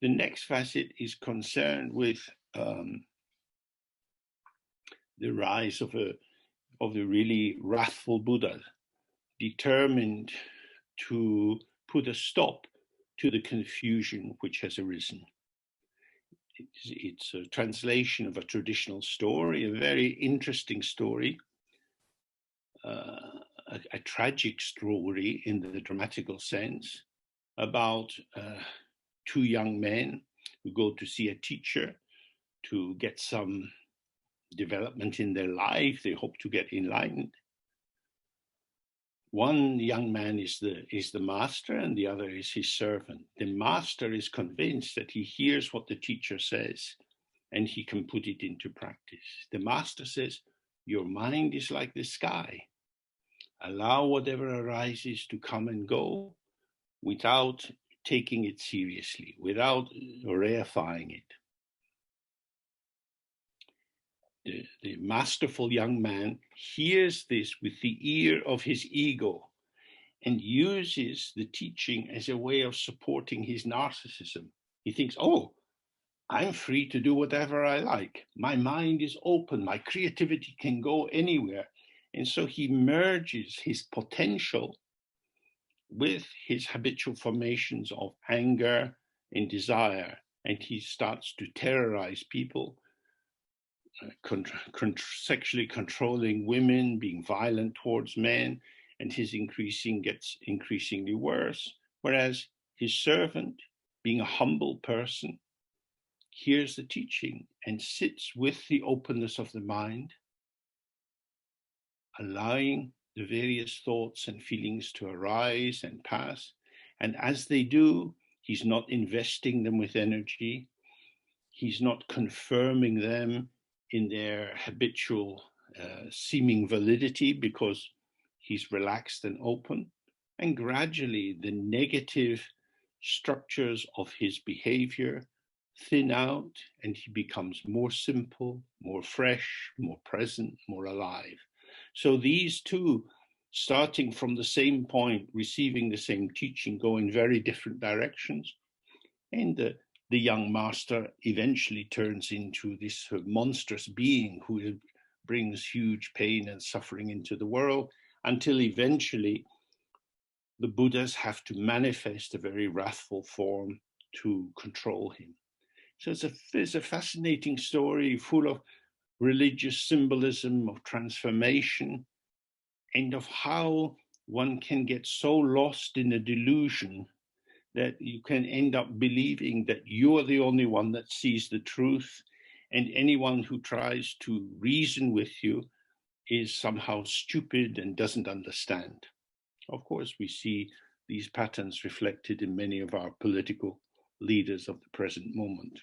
The next facet is concerned with the rise of the really wrathful Buddha, determined to put a stop to the confusion which has arisen. It's a translation of a traditional story, a very interesting story, a tragic story in the dramatical sense, about two young men who go to see a teacher to get some development in their life. They hope to get enlightened. One young man is the master and the other is his servant. The master is convinced that he hears what the teacher says and he can put it into practice. The master says, your mind is like the sky. Allow whatever arises to come and go without taking it seriously, without reifying it. The masterful young man hears this with the ear of his ego and uses the teaching as a way of supporting his narcissism. He thinks, oh, I'm free to do whatever I like. My mind is open. My creativity can go anywhere. And so he merges his potential with his habitual formations of anger and desire, and he starts to terrorize people, sexually controlling women, being violent towards men, and his gets increasingly worse. Whereas his servant, being a humble person, hears the teaching and sits with the openness of the mind, allowing the various thoughts and feelings to arise and pass. And as they do, he's not investing them with energy. He's not confirming them in their habitual seeming validity, because he's relaxed and open. And gradually the negative structures of his behavior thin out and he becomes more simple, more fresh, more present, more alive. So these two, starting from the same point, receiving the same teaching, go in very different directions. And the young master eventually turns into this monstrous being who brings huge pain and suffering into the world, until eventually the Buddhas have to manifest a very wrathful form to control him. So it's a fascinating story full of religious symbolism, of transformation, and of how one can get so lost in a delusion that you can end up believing that you're the only one that sees the truth, and anyone who tries to reason with you is somehow stupid and doesn't understand. Of course, we see these patterns reflected in many of our political leaders of the present moment.